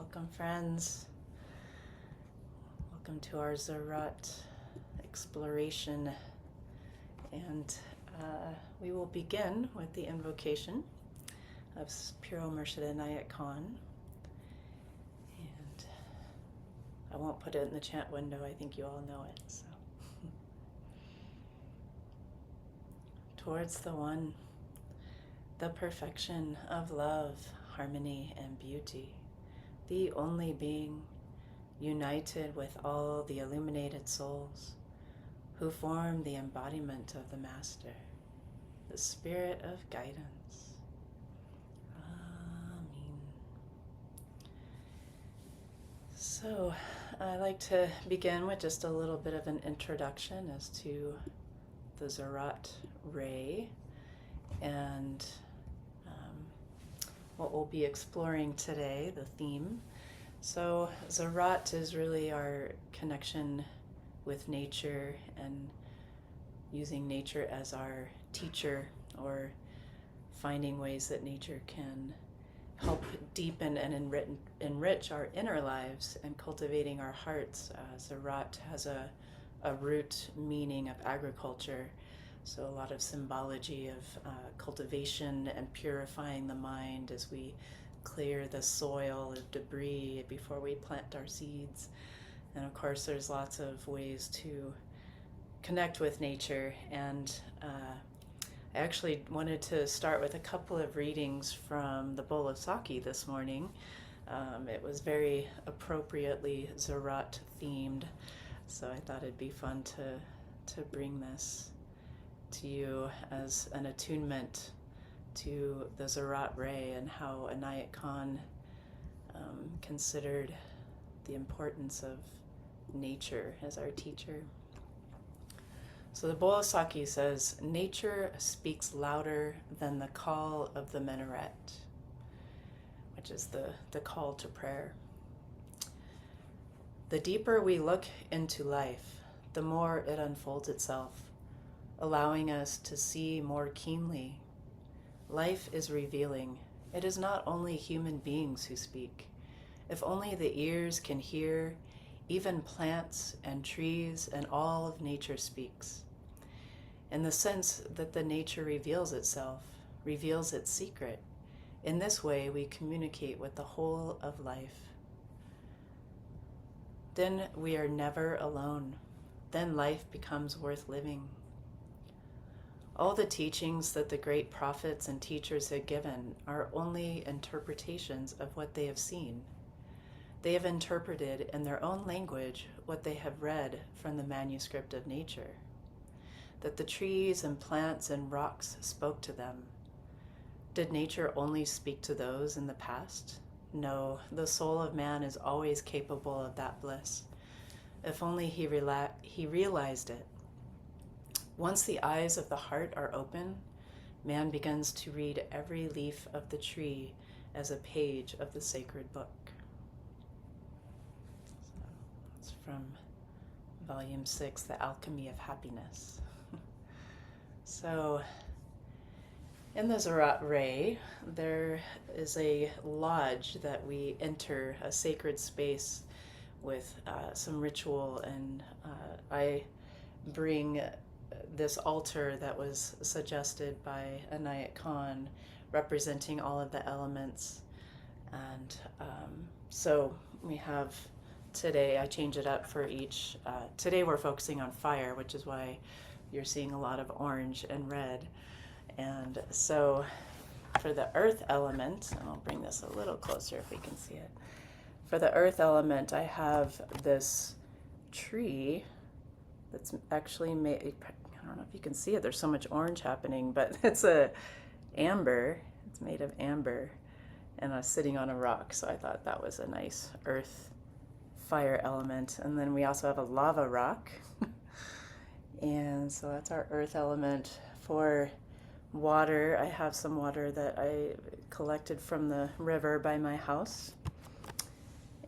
Welcome, friends. Welcome to our Ziraat Exploration. And we will begin with the invocation of Piro Murshid Inayat Khan. And I won't put it in the chat window, I think you all know it. So. Towards the One, the perfection of love, harmony, and beauty, the only being, united with all the illuminated souls who form the embodiment of the Master, the Spirit of guidance. Amen. So, I like to begin with just a little bit of an introduction as to the Ziraat Ray and what we'll be exploring today, the theme. So Ziraat is really our connection with nature and using nature as our teacher, or finding ways that nature can help deepen and enrich our inner lives and cultivating our hearts. Ziraat has a root meaning of agriculture. So a lot of symbology of cultivation and purifying the mind as we clear the soil of debris before we plant our seeds. And of course, there's lots of ways to connect with nature. And I actually wanted to start with a couple of readings from the bowl of sake this morning. It was very appropriately Ziraat themed, so I thought it'd be fun to bring this to you as an attunement to the Ziraat Ray and how Inayat Khan considered the importance of nature as our teacher. So the bowl of sake says, "Nature speaks louder than the call of the minaret," which is the call to prayer. The deeper we look into life, the more it unfolds itself, allowing us to see more keenly. Life is revealing. It is not only human beings who speak. If only the ears can hear, even plants and trees and all of nature speaks. In the sense that the nature reveals itself, reveals its secret. In this way, we communicate with the whole of life. Then we are never alone. Then life becomes worth living. All the teachings that the great prophets and teachers have given are only interpretations of what they have seen. They have interpreted in their own language what they have read from the manuscript of nature, that the trees and plants and rocks spoke to them. Did nature only speak to those in the past? No, the soul of man is always capable of that bliss, if only he realized it. Once the eyes of the heart are open, man begins to read every leaf of the tree as a page of the sacred book. So it's from Volume 6, The Alchemy of Happiness. So in the Ziraat Ray, there is a lodge that we enter, a sacred space with some ritual, and I bring this altar that was suggested by Inayat Khan, representing all of the elements. And so we have today, I change it up for each. Today we're focusing on fire, which is why you're seeing a lot of orange and red. And so for the earth element, and I'll bring this a little closer if we can see it. For the earth element, I have this tree that's actually made, I don't know if you can see it, there's so much orange happening, but it's amber, it's made of amber, and I was sitting on a rock, so I thought that was a nice earth fire element. And then we also have a lava rock, and so that's our earth element. For water, I have some water that I collected from the river by my house.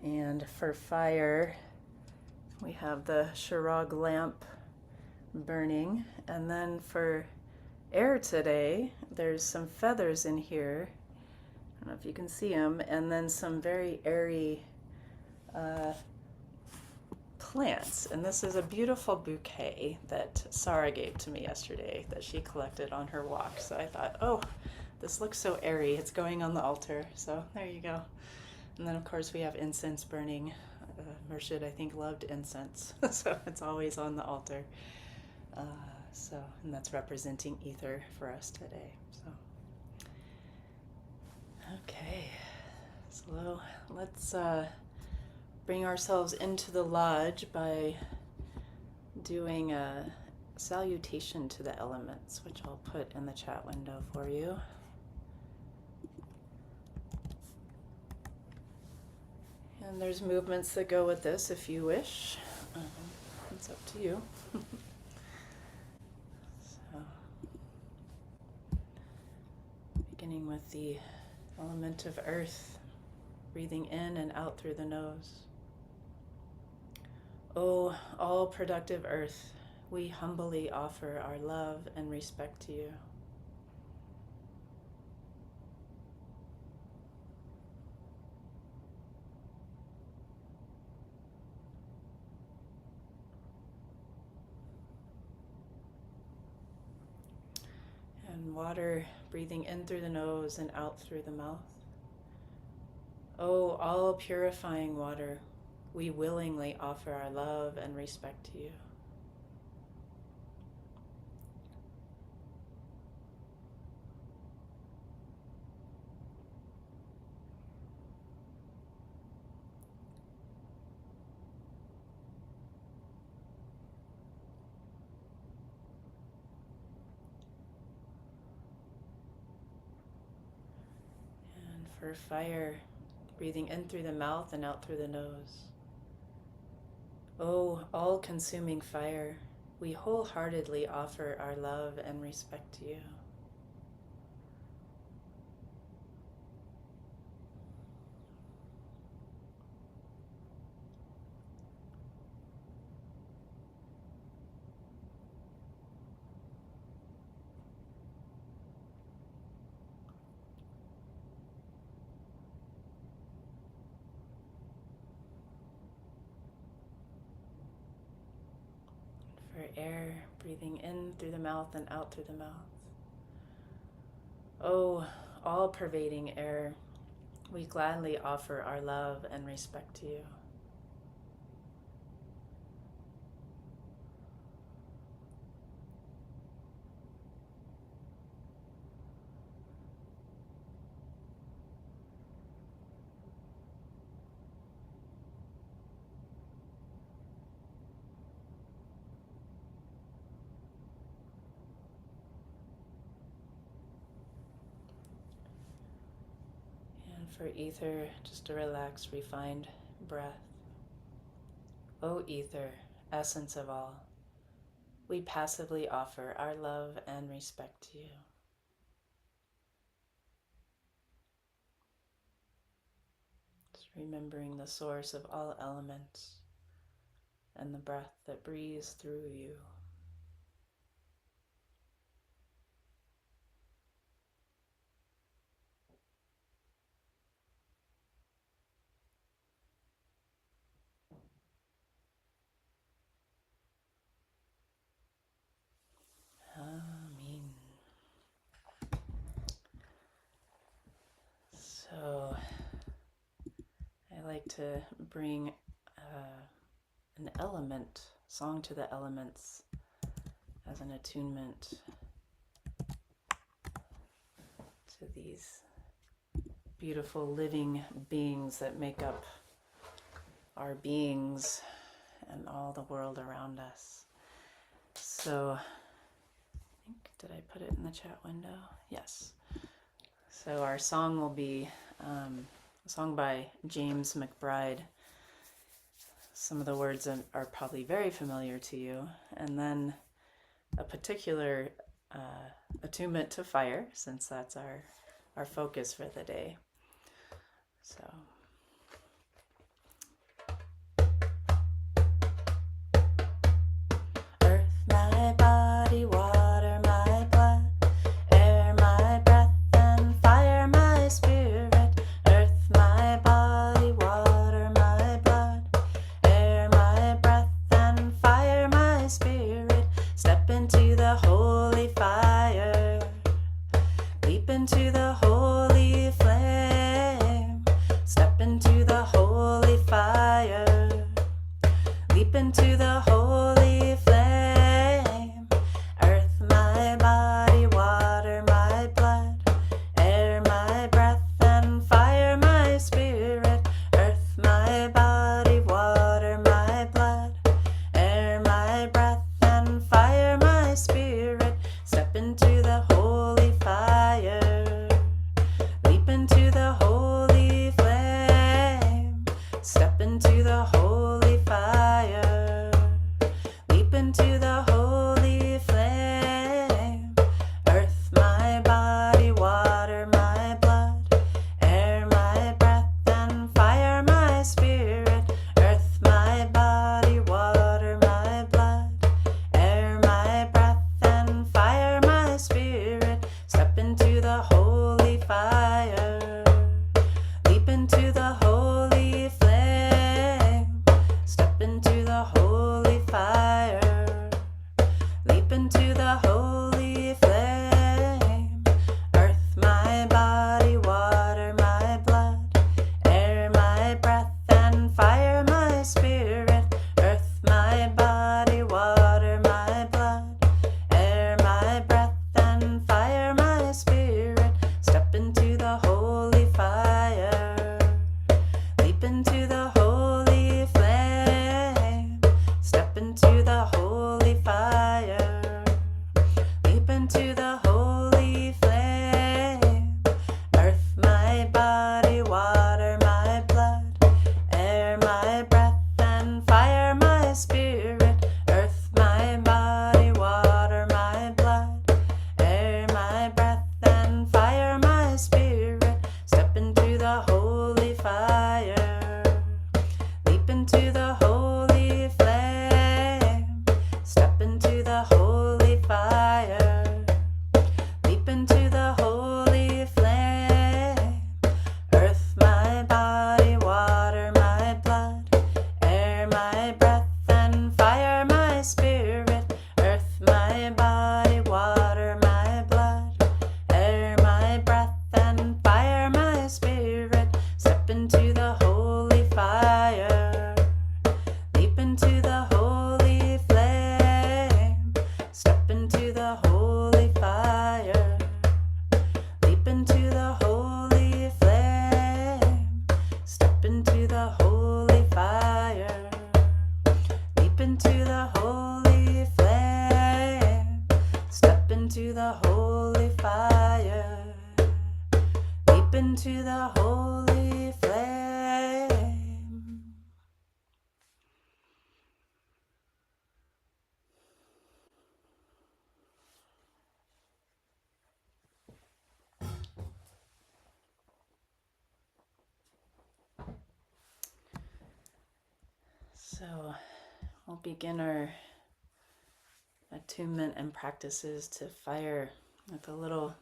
And for fire, we have the Shirag lamp burning. And then for air today, there's some feathers in here. I don't know if you can see them. And then some very airy plants. And this is a beautiful bouquet that Sarah gave to me yesterday that she collected on her walk. So I thought, oh, this looks so airy. It's going on the altar. So there you go. And then, of course, we have incense burning. Murshid, I think, loved incense. So it's always on the altar. And that's representing ether for us today. So, okay. So let's bring ourselves into the lodge by doing a salutation to the elements, which I'll put in the chat window for you. And there's movements that go with this if you wish. It's up to you. So, beginning with the element of earth, breathing in and out through the nose. O all productive earth, we humbly offer our love and respect to you. And water, breathing in through the nose and out through the mouth. O all purifying water, we willingly offer our love and respect to you. And for fire, breathing in through the mouth and out through the nose. O all-consuming fire, we wholeheartedly offer our love and respect to you. For air, breathing in through the mouth and out through the mouth. O all-pervading air, we gladly offer our love and respect to you. For ether, just a relaxed, refined breath. O ether, essence of all, we passively offer our love and respect to you. Just remembering the source of all elements and the breath that breathes through you. So I like to bring an element, song to the elements as an attunement to these beautiful living beings that make up our beings and all the world around us. So I think, did I put it in the chat window? Yes. So our song will be a song by James McBride. Some of the words are probably very familiar to you. And then a particular attunement to fire, since that's our focus for the day. So. Earth, my body, water, my blood, air, my breath, and fire, my spirit. Earth, my body, water, my blood. into the holy flame. Earth, my body, water, my blood, air, my breath, and fire, my spirit. Earth, my body, water, my blood, air, my breath, and fire, my spirit. Step into the holy fire. Leap into the holy flame. Step into the holy fire. Leap into the holy flame. Earth, my body, water, my blood, air, my breath, and fire, my spirit. Earth, my body, water, my blood, air, my breath, and fire, my spirit. Step into the holy fire. Leap into the holy flame. Step into the holy fire. Leap into the holy flame. Earth, my body, water, my blood, air, my breath, and fire, my spirit. Earth, my body, water, my blood, air, my breath, and fire, my spirit. Step into the holy fire. Leap into the holy flame. Step into the holy fire. Leap into the holy flame. Earth, my body, water, my blood, air, my breath, and fire, my spirit. Earth, my body, water, my blood, air, my breath, and fire, my spirit. Step into the holy fire. Leap into the holy flame. Step into the holy fire. Leap into the holy flame. Earth, my body, water, my blood, air, my breath, and fire, my spirit. Earth, my body, water, my blood, air, my breath, and fire, my spirit. Step into the holy fire. Leap into the holy flame. Step into the holy fire. Leap into the holy flame. Step into the holy fire. Leap into the holy flame. Step into the holy fire. Leap into the holy flame. So we'll begin our attunement and practices to fire with a little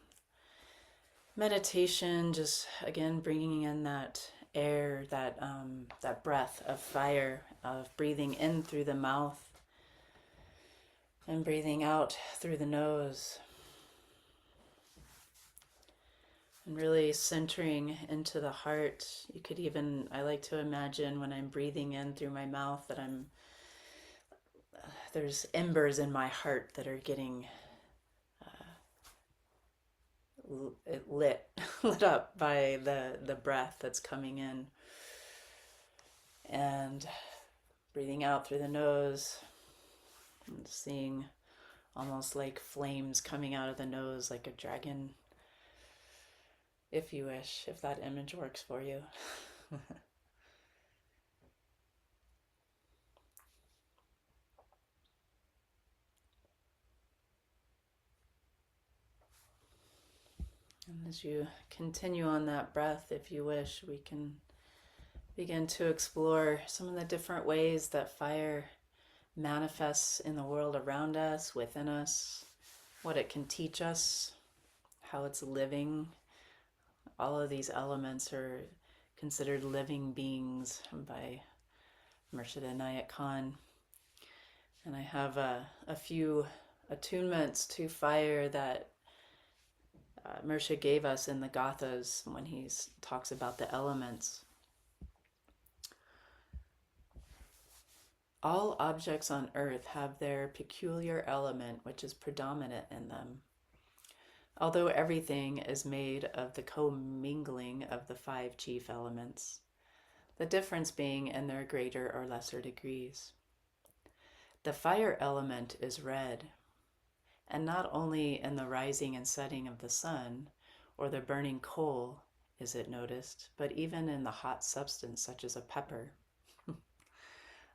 meditation, just again bringing in that air, that breath of fire, of breathing in through the mouth and breathing out through the nose, and really centering into the heart. You could even, I like to imagine when I'm breathing in through my mouth that there's embers in my heart that are getting lit up by the breath that's coming in, and breathing out through the nose and seeing almost like flames coming out of the nose like a dragon, if you wish, if that image works for you. And as you continue on that breath, if you wish, we can begin to explore some of the different ways that fire manifests in the world around us, within us, what it can teach us, how it's living. All of these elements are considered living beings by Murshida Inayat Khan. And I have a few attunements to fire that Murshid gave us in the Gathas when he talks about the elements. All objects on earth have their peculiar element which is predominant in them. Although everything is made of the commingling of the five chief elements, the difference being in their greater or lesser degrees. The fire element is red, and not only in the rising and setting of the sun or the burning coal is it noticed, but even in the hot substance such as a pepper.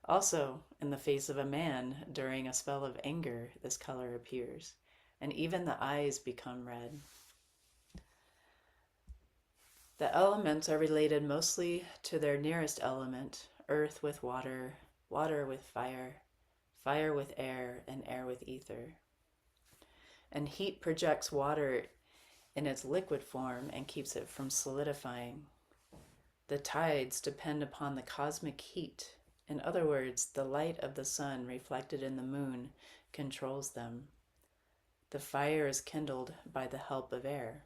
Also, in the face of a man during a spell of anger, this color appears, and even the eyes become red. The elements are related mostly to their nearest element, earth with water, water with fire, fire with air, and air with ether. And heat projects water in its liquid form and keeps it from solidifying. The tides depend upon the cosmic heat. In other words, the light of the sun reflected in the moon controls them. The fire is kindled by the help of air.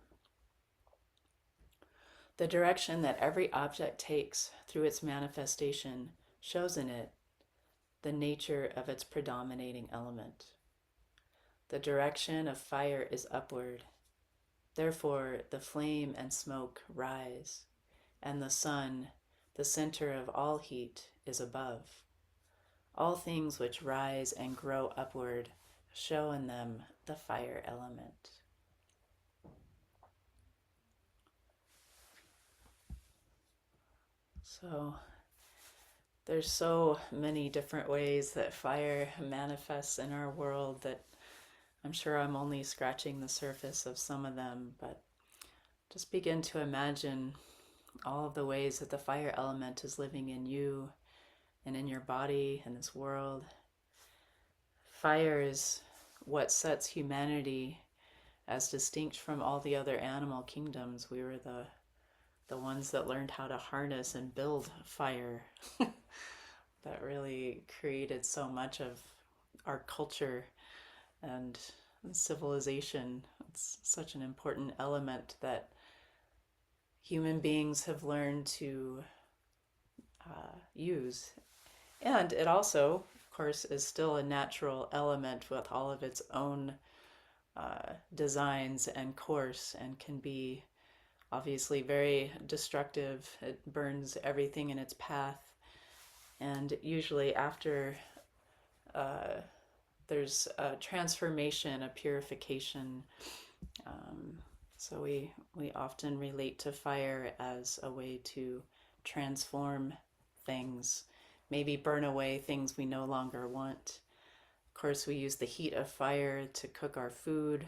The direction that every object takes through its manifestation shows in it the nature of its predominating element. The direction of fire is upward. Therefore, the flame and smoke rise, and the sun, the center of all heat, is above. All things which rise and grow upward show in them the fire element. So there's so many different ways that fire manifests in our world that I'm sure I'm only scratching the surface of some of them, but just begin to imagine all of the ways that the fire element is living in you and in your body and this world. Fire is what sets humanity as distinct from all the other animal kingdoms. We were the ones that learned how to harness and build fire. That really created so much of our culture and civilization. It's such an important element that human beings have learned to use. And it also, of course, is still a natural element with all of its own designs and course, and can be obviously very destructive. It burns everything in its path. And usually after there's a transformation, a purification. So we often relate to fire as a way to transform things, maybe burn away things we no longer want. Of course, we use the heat of fire to cook our food.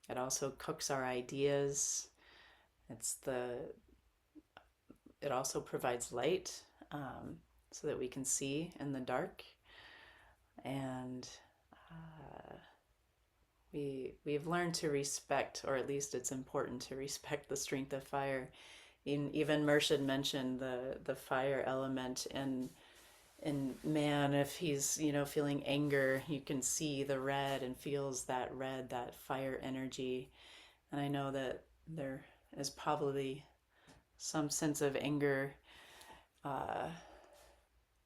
It also cooks our ideas. It also provides light so that we can see in the dark. And we've learned to respect, or at least it's important to respect the strength of fire. Even Murshid mentioned the fire element in man. If he's feeling anger, you can see the red and feels that red, that fire energy. And I know that there is probably some sense of anger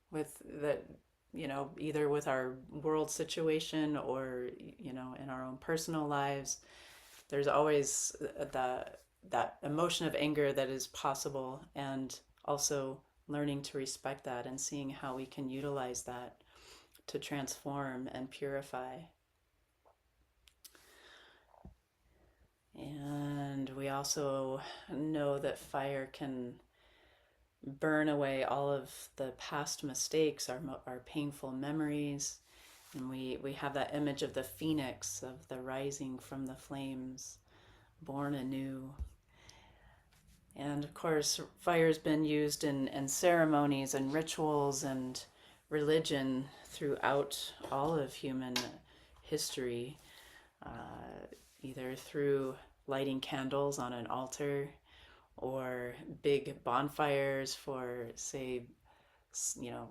with that, either with our world situation or in our own personal lives. There's always that emotion of anger that is possible, and also learning to respect that and seeing how we can utilize that to transform and purify. And we also know that fire can burn away all of the past mistakes, our painful memories. And we have that image of the phoenix, of the rising from the flames, born anew. And of course, fire's been used in ceremonies and rituals and religion throughout all of human history, either through lighting candles on an altar or big bonfires for, say,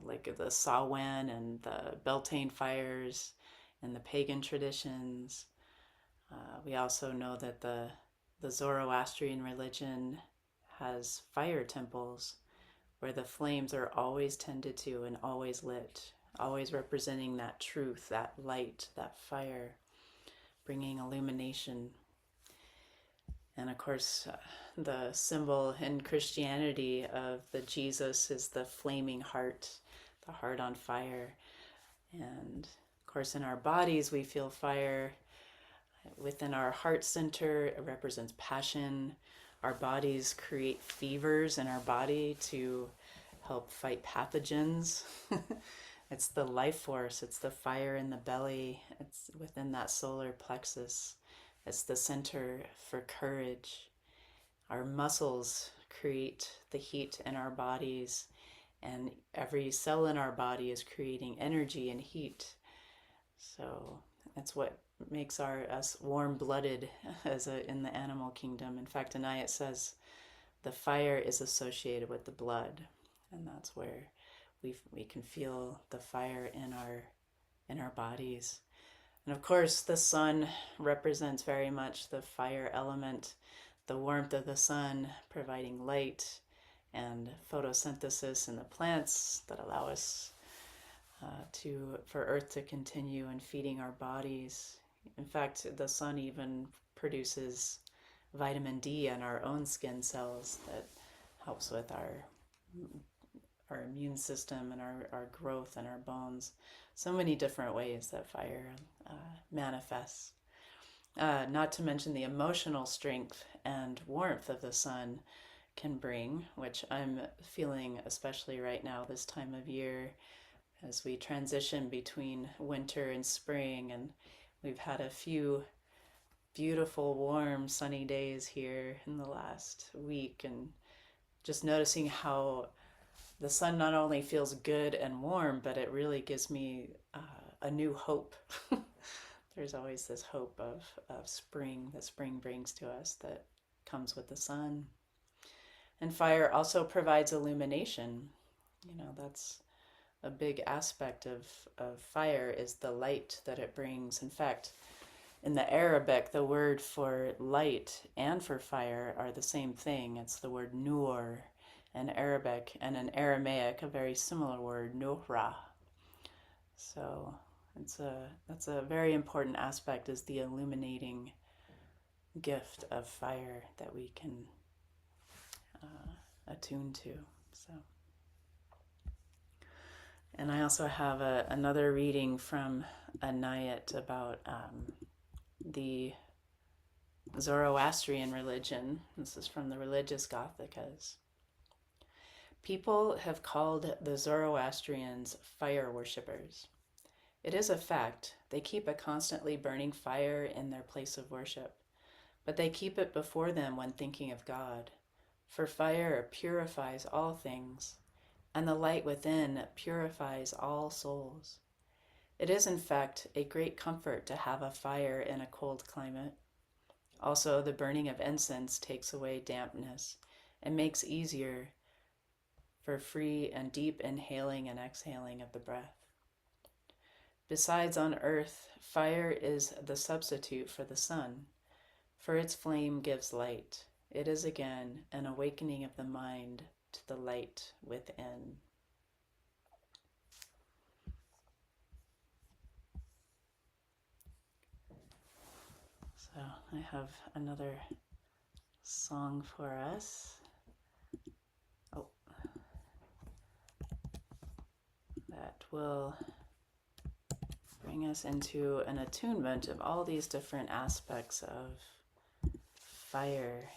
like the Samhain and the Beltane fires and the pagan traditions. We also know that the Zoroastrian religion has fire temples where the flames are always tended to and always lit. always representing that truth, that light, that fire, bringing illumination. And of course, the symbol in Christianity of the Jesus is the flaming heart, the heart on fire. And of course, in our bodies, we feel fire. Within our heart center, it represents passion. Our bodies create fevers in our body to help fight pathogens. It's the life force. It's the fire in the belly. It's within that solar plexus. It's the center for courage. Our muscles create the heat in our bodies, and every cell in our body is creating energy and heat. So that's what makes us warm-blooded in the animal kingdom. In fact, in it says the fire is associated with the blood, and that's where we can feel the fire in our bodies. And of course, the sun represents very much the fire element, the warmth of the sun providing light and photosynthesis in the plants that allow us for Earth to continue in feeding our bodies. In fact, the sun even produces vitamin D in our own skin cells that helps with our immune system and our growth and our bones. So many different ways that fire manifests. Not to mention the emotional strength and warmth of the sun can bring, which I'm feeling especially right now this time of year as we transition between winter and spring, and we've had a few beautiful, warm, sunny days here in the last week, and just noticing how the sun not only feels good and warm, but it really gives me a new hope. There's always this hope of spring that spring brings to us that comes with the sun. And fire also provides illumination. That's a big aspect of fire, is the light that it brings. In fact, in the Arabic, the word for light and for fire are the same thing. It's the word nur in Arabic, and in Aramaic, a very similar word, nuhra. So that's a very important aspect, is the illuminating gift of fire that we can attune to. So, and I also have another reading from a Nayat about the Zoroastrian religion. This is from the Religious Gothikas. People have called the Zoroastrians fire worshippers. It is a fact, they keep a constantly burning fire in their place of worship, but they keep it before them when thinking of God. For fire purifies all things, and the light within purifies all souls. It is, in fact, a great comfort to have a fire in a cold climate. Also, the burning of incense takes away dampness and makes easier for free and deep inhaling and exhaling of the breath. Besides, on earth, fire is the substitute for the sun, for its flame gives light. It is again an awakening of the mind to the light within. So I have another song for us. That will bring us into an attunement of all these different aspects of fire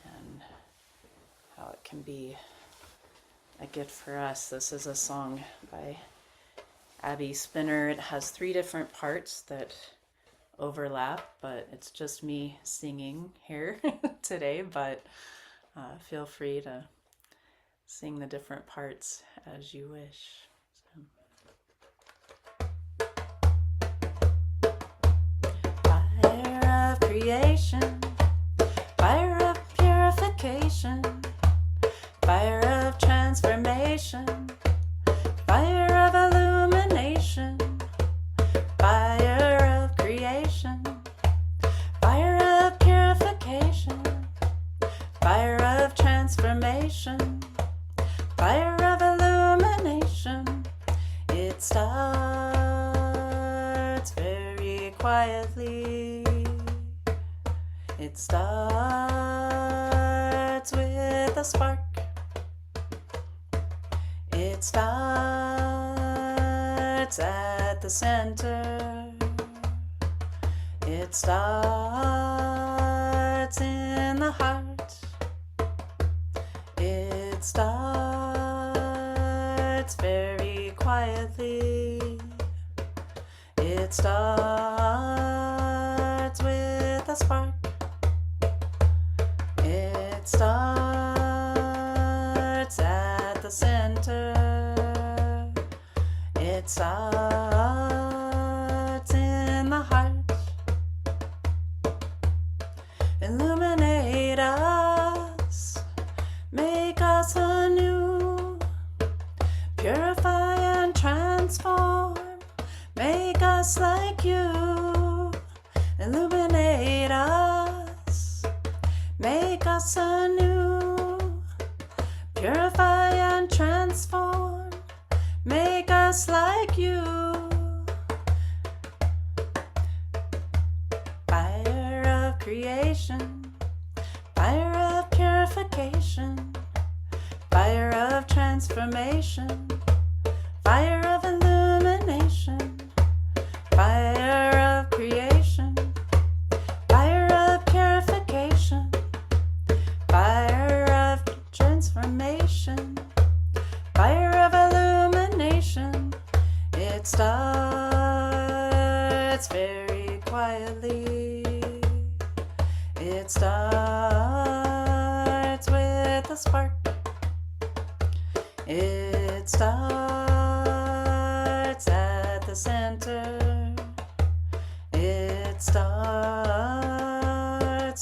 and how it can be a gift for us. This is a song by Abby Spinner. It has 3 different parts that overlap, but it's just me singing here today, but feel free to sing the different parts as you wish. Fire of creation, fire of purification, fire of transformation, fire of illumination, fire of creation, fire of purification, fire of transformation, fire of illumination. It starts very quietly. It starts with a spark. It starts at the center. It starts in the heart. It starts very quietly. It starts with a spark. It starts at the center. It starts in the heart. Illuminate us, make us anew, purify and transform, make us like you. Illuminate us, make us anew, purify and transform, make us like you. Fire of creation, fire of purification, fire of transformation, fire of illumination, fire of creation, fire of purification, fire of transformation, fire of illumination. It starts very quietly. It starts with a spark. It starts at the center. It starts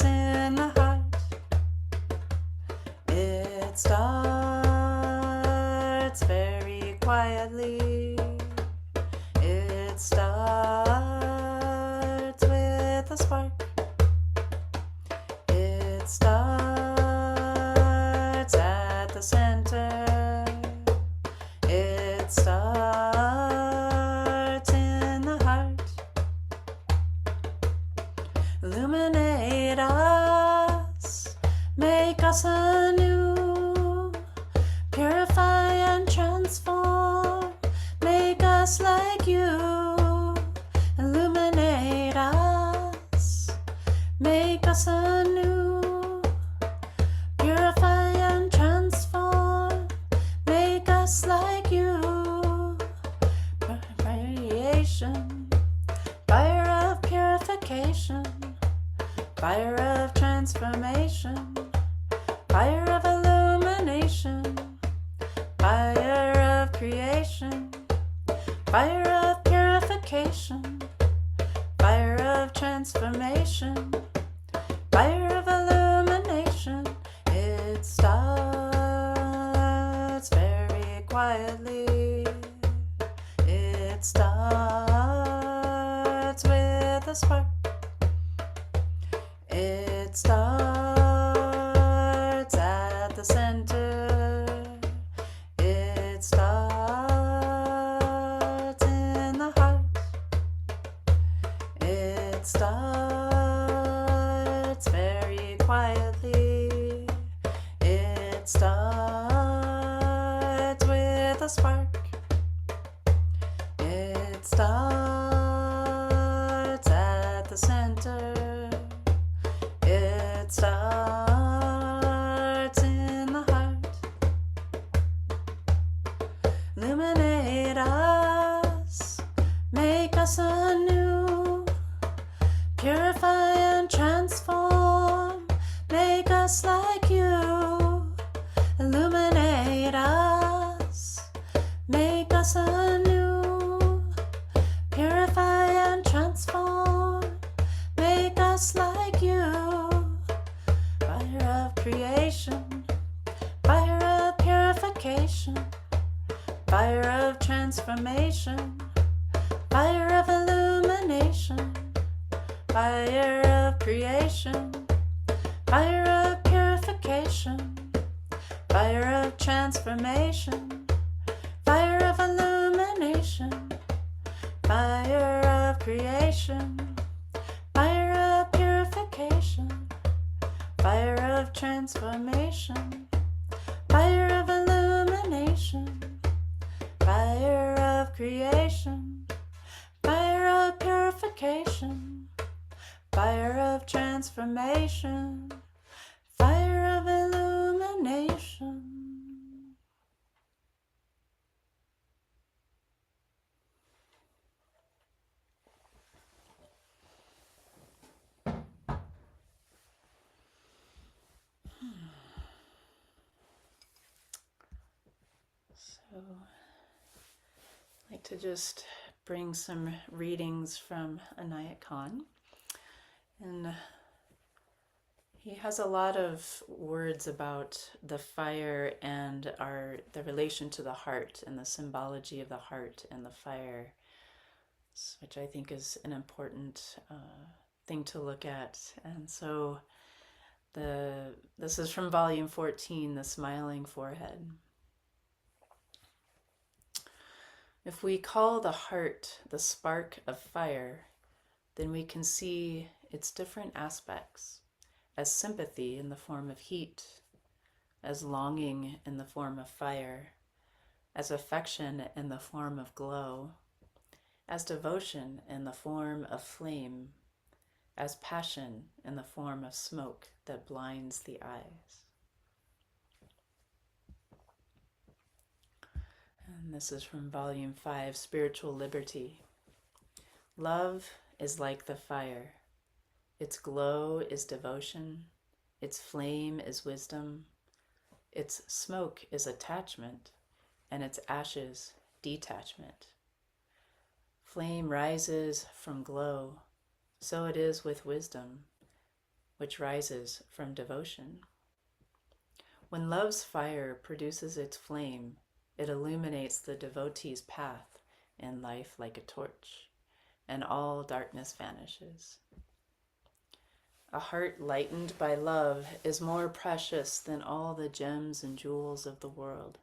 in the heart. It starts very quietly. It starts with a spark. It starts at the center. It starts in the heart. Illuminate us, make us anew, purify and transform, make us like you. Illuminate us, make us anew, purify and transform, make us like you. Radiation, fire of purification, fire of transformation, fire of illumination, fire of creation, fire of purification, fire of transformation, fire of illumination. It starts very quietly. It starts with a spark. It starts at the center. It starts in the heart. It starts very quietly. It starts with a spark. It starts at the center. It starts in the heart. Illuminate us, make us anew, purify and transform, make us like you. Illuminate us, make us anew, purify and transform, make us like you. Fire of creation, fire of purification, fire of transformation, fire of illumination, fire of creation, fire of purification, fire of transformation, fire of illumination. creation, fire of purification, fire of transformation, fire of illumination, fire of creation, fire of purification, fire of transformation, fire of illumination. So, I'd like to just bring some readings from Anayat Khan. And he has a lot of words about the fire and the relation to the heart and the symbology of the heart and the fire, which I think is an important thing to look at. And so this is from volume 14, The Smiling Forehead. If we call the heart the spark of fire, then we can see its different aspects, as sympathy in the form of heat, as longing in the form of fire, as affection in the form of glow, as devotion in the form of flame, as passion in the form of smoke that blinds the eyes. And this is from volume 5, Spiritual Liberty. Love is like the fire. Its glow is devotion. Its flame is wisdom. Its smoke is attachment, and its ashes detachment. Flame rises from glow, so it is with wisdom, which rises from devotion. When love's fire produces its flame, it illuminates the devotee's path in life like a torch, and all darkness vanishes. A heart lightened by love is more precious than all the gems and jewels of the world.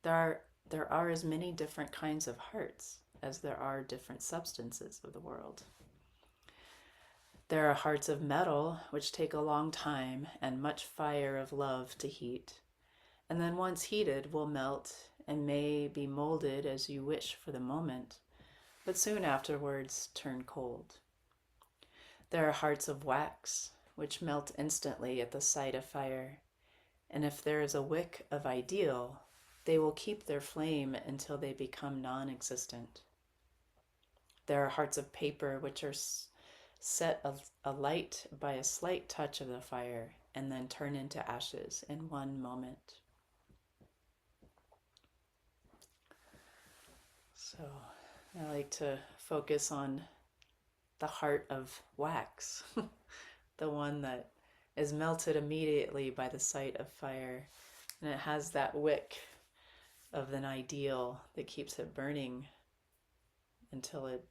There are as many different kinds of hearts as there are different substances of the world. There are hearts of metal, which take a long time and much fire of love to heat, and then once heated will melt and may be molded as you wish for the moment, but soon afterwards turn cold. There are hearts of wax, which melt instantly at the sight of fire, and if there is a wick of ideal, they will keep their flame until they become non-existent. There are hearts of paper, which are set alight by a slight touch of the fire, and then turn into ashes in one moment. So I like to focus on the heart of wax, the one that is melted immediately by the sight of fire, and it has that wick of an ideal that keeps it burning until it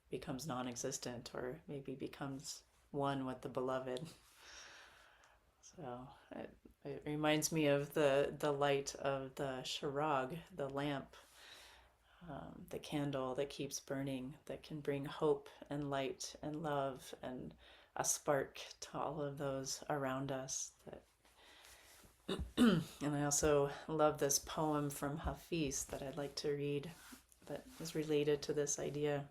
becomes non-existent, or maybe becomes one with the beloved. So it reminds me of the light of the sharag, the lamp, the candle that keeps burning, that can bring hope and light and love and a spark to all of those around us. And I also love this poem from Hafiz that I'd like to read that is related to this idea,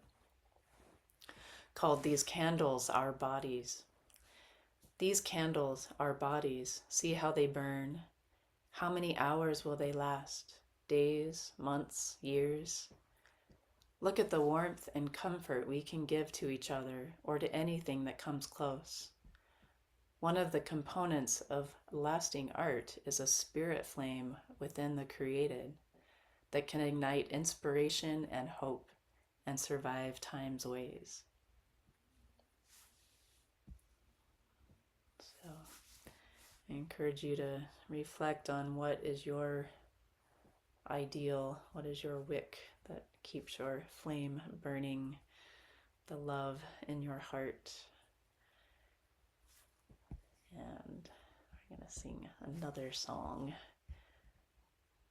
called These Candles Are Bodies. These candles are bodies. See how they burn. How many hours will they last? Days, months, years? Look at the warmth and comfort we can give to each other or to anything that comes close. One of the components of lasting art is a spirit flame within the created that can ignite inspiration and hope and survive time's ways. So I encourage you to reflect on what is your ideal, what is your wick that keeps your flame burning, the love in your heart. And we're going to sing another song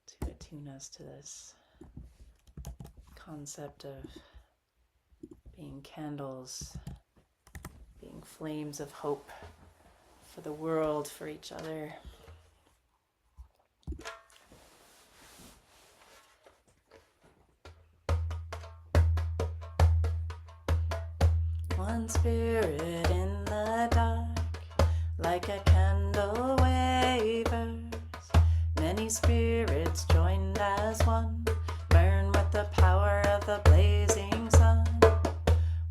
to attune us to this concept of being candles, being flames of hope for the world, for each other. One spirit in the dark, like a candle wavers. Many spirits joined as one, burn with the power of the blazing sun.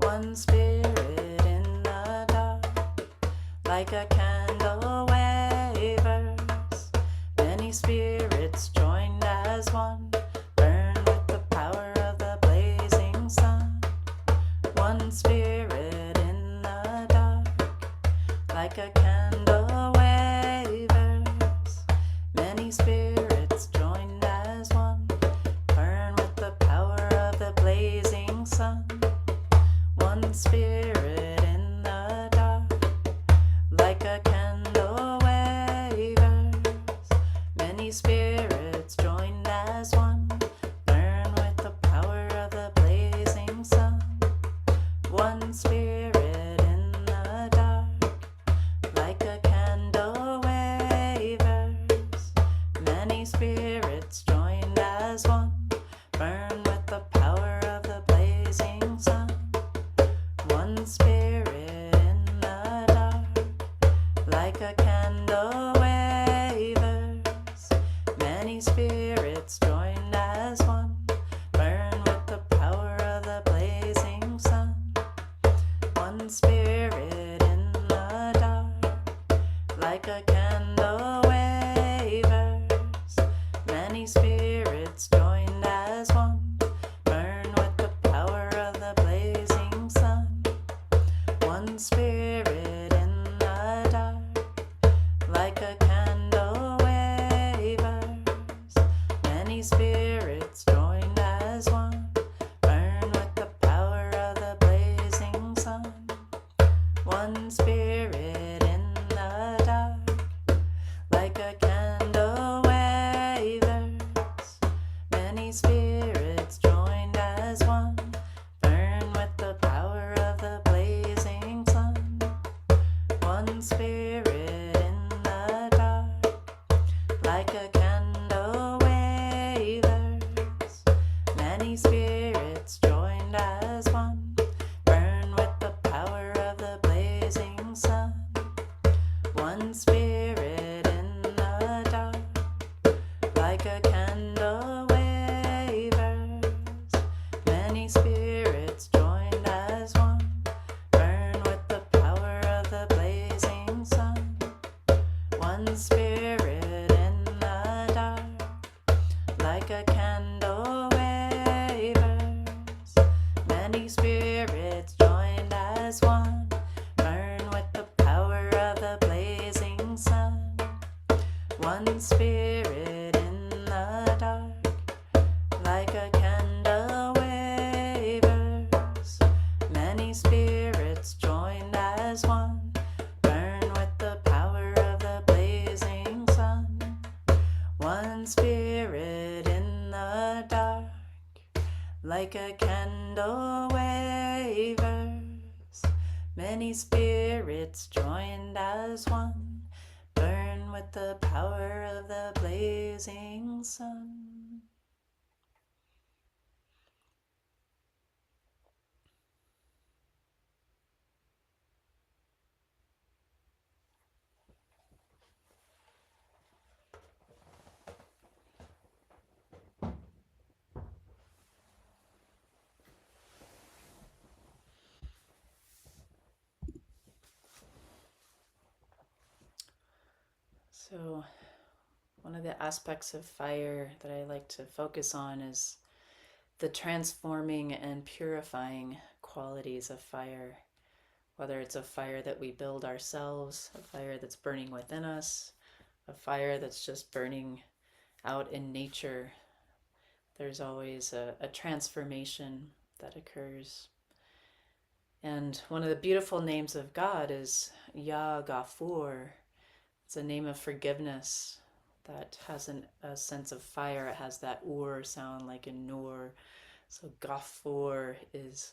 One spirit in the dark, like a candle wavers. Many spirits joined as one, burn with the power of the blazing sun. One spirit in the dark, like a candle wavers. Many spirits joined as one, burn with the power of the blazing sun. One spirit in the dark, like a candle wavers. Many spirits joined as one, burn with the power of the blazing sun. One spirit in the dark, like a candle wavers. Many spirits joined as one, burn with the power of the blazing sun. One spirit in the dark, like a candle wavers. Many spirits joined as one, burn with the power of the blazing sun. One spirit in the dark, like a candle wavers. Many spirits joined as one, burn with the power of the blazing sun. One spirit in the dark, like a candle wavers. Many spirits joined as one, burn with the power of the blazing sun. One spirit in the dark, like a candle wavers. Many spirits joined as one, burn with the power of the blazing sun. One spirit in the dark, like a candle wavers. Many spirits joined as one, burn with the power of the blazing sun. One spirit in the dark, like a candle wavers. Many spirits joined as one, burn with the power of the blazing sun. One spirit in the dark, like a candle wavers. Many spirits joined as one, burn with the power of the blazing sun. One spirit in the dark, like a candle wavers. Many spirits joined as one, burn with the power of the blazing sun. One spirit in the dark, like a candle wavers. Many spirits joined as one, burn with the power of the blazing sun. So, one of the aspects of fire that I like to focus on is the transforming and purifying qualities of fire. Whether it's a fire that we build ourselves, a fire that's burning within us, a fire that's just burning out in nature, there's always a transformation that occurs. And one of the beautiful names of God is Yah Gafur. It's a name of forgiveness that has a sense of fire. It has that ur sound like in nur. So Gafur is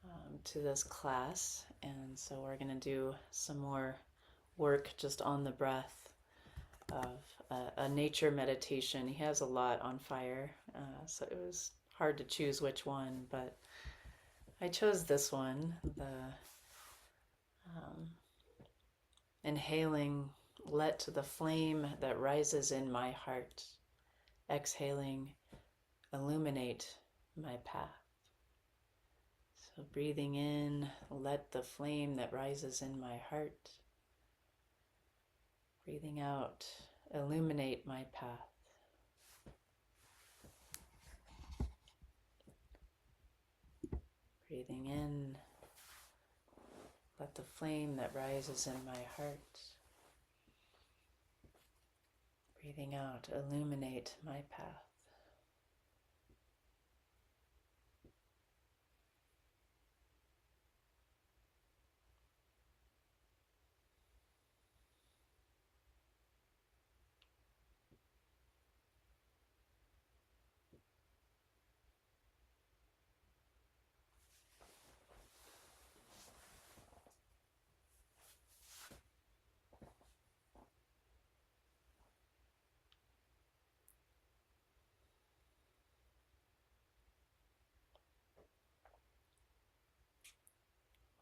to this class, and so we're going to do some more work just on the breath of a nature meditation. He has a lot on fire, so it was hard to choose which one, but I chose this one, the inhaling, let the flame that rises in my heart, exhaling, illuminate my path. So breathing in, let the flame that rises in my heart. Breathing out, illuminate my path. Breathing in, let the flame that rises in my heart. Breathing out, illuminate my path.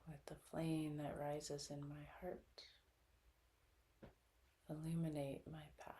Let the flame that rises in my heart illuminate my path.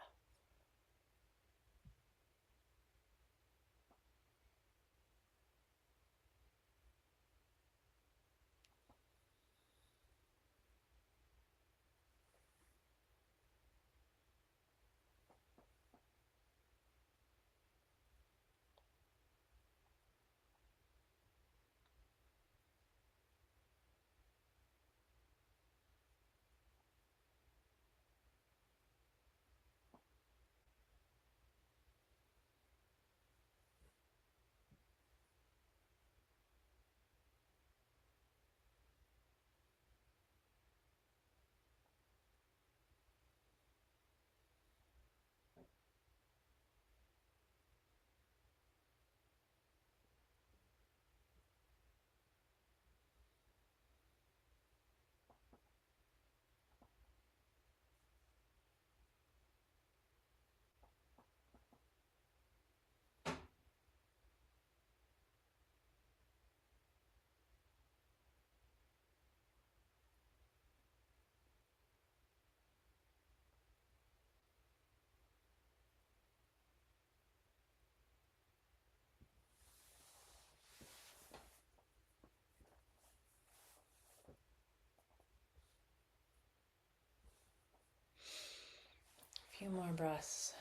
A few more breaths.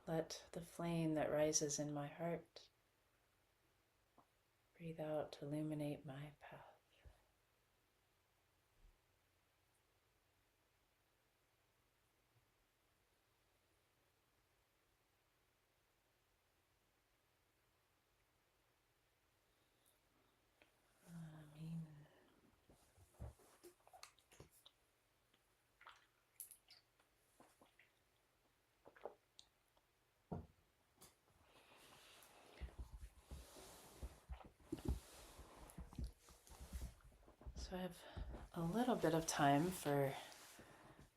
Let the flame that rises in my heart breathe out to illuminate my path. Amen. So I have a little bit of time for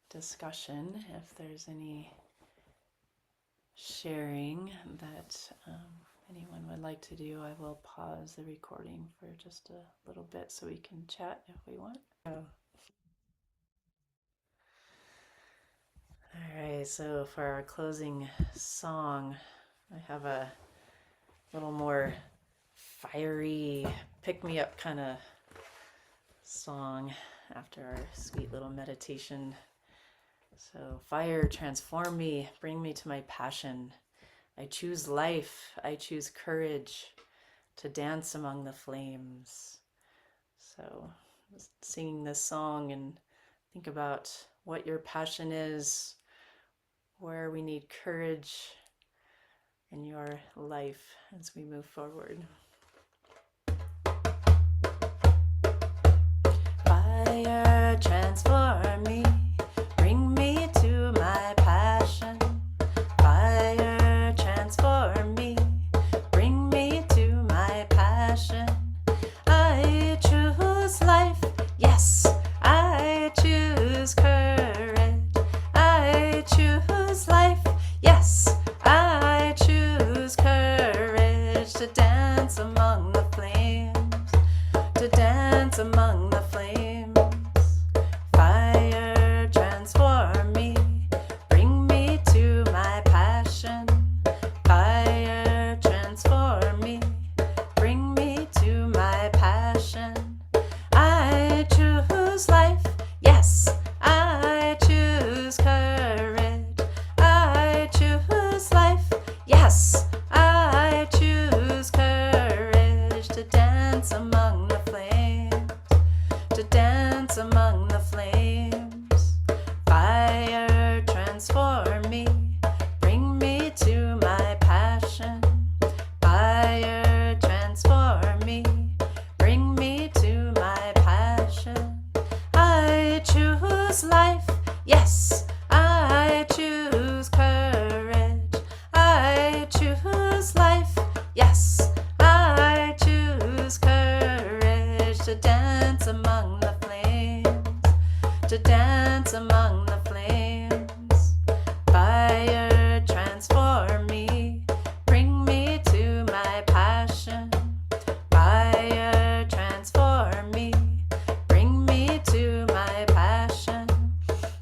discussion. If there's any sharing that anyone would like to do, I will pause the recording for just a little bit so we can chat if we want. Oh. All right, so for our closing song, I have a little more fiery, pick-me-up kind of song after our sweet little meditation. So fire, transform me, bring me to my passion. I choose life, I choose courage to dance among the flames. So singing this song and think about what your passion is, where we need courage in your life as we move forward. Fire, transform me, bring me to my passion. Fire, transform me, bring me to my passion. I Yes, I choose courage to dance among the flames, to dance among the flames. Fire, transform me, bring me to my passion. Fire, transform me, bring me to my passion.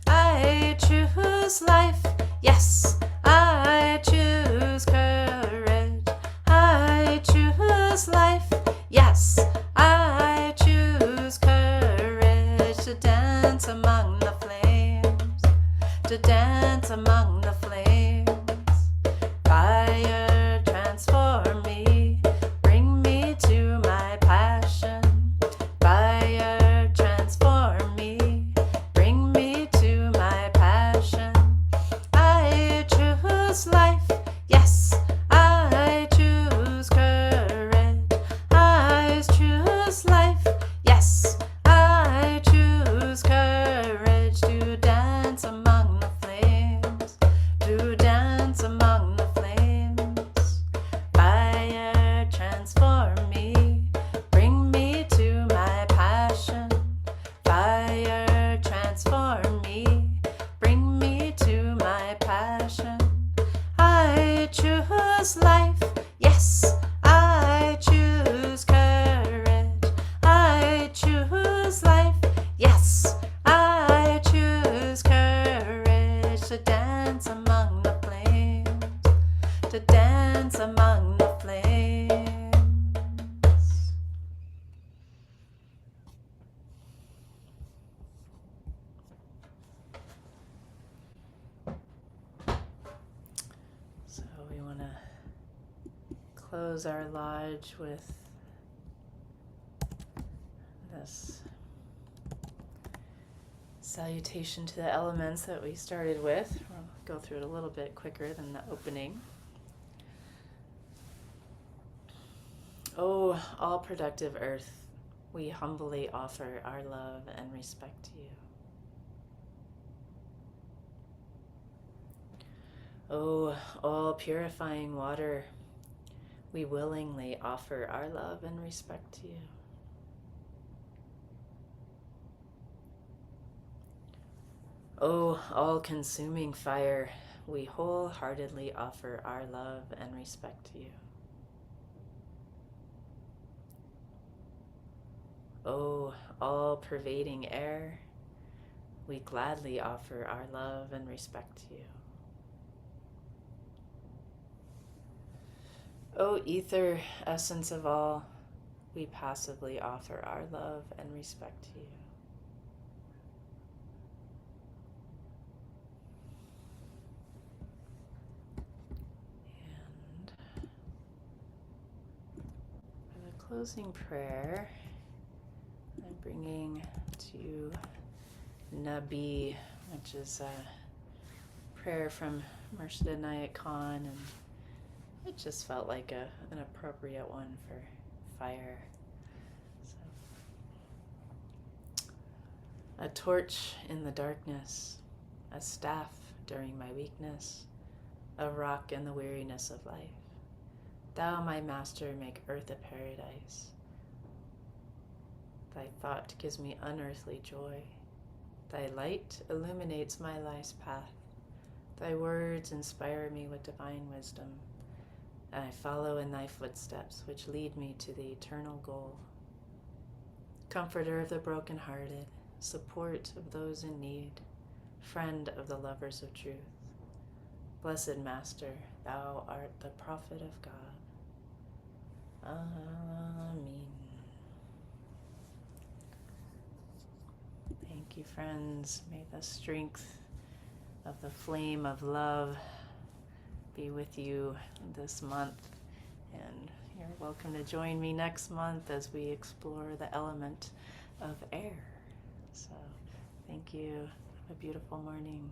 I choose life, yes, I choose courage. I choose life, yes, I choose courage to dance among the flames, to dance among the flames. Fire, transform me, bring me to my passion. Fire, transform me, bring me to my passion. I choose life, yes, I choose courage. I choose life, yes, I choose courage to dance among the flames, to dance among the flames. Fire, transform me, bring me to my passion. Fire, transform me, bring me to my passion. I choose life, yes, I choose courage. I choose life, yes, I choose courage to dance among the flames, to dance among the flames. So we want to close our lodge with this salutation to the elements that we started with. We'll go through it a little bit quicker than the opening. Oh, all productive earth, we humbly offer our love and respect to you. Oh, all purifying water, we willingly offer our love and respect to you. Oh, all-consuming fire, we wholeheartedly offer our love and respect to you. Oh, all-pervading air, we gladly offer our love and respect to you. O ether, essence of all, we passively offer our love and respect to you. And for the closing prayer, I'm bringing to Nabi, which is a prayer from Murshid Inayat Khan, and it just felt like an appropriate one for fire. So, a torch in the darkness, a staff during my weakness, a rock in the weariness of life. Thou, my master, make earth a paradise. Thy thought gives me unearthly joy. Thy light illuminates my life's path. Thy words inspire me with divine wisdom, and I follow in thy footsteps, which lead me to the eternal goal. Comforter of the brokenhearted, support of those in need, friend of the lovers of truth. Blessed Master, thou art the prophet of God. Amen. Thank you, friends. May the strength of the flame of love be with you this month. And you're welcome to join me next month as we explore the element of air. So, thank you. Have a beautiful morning.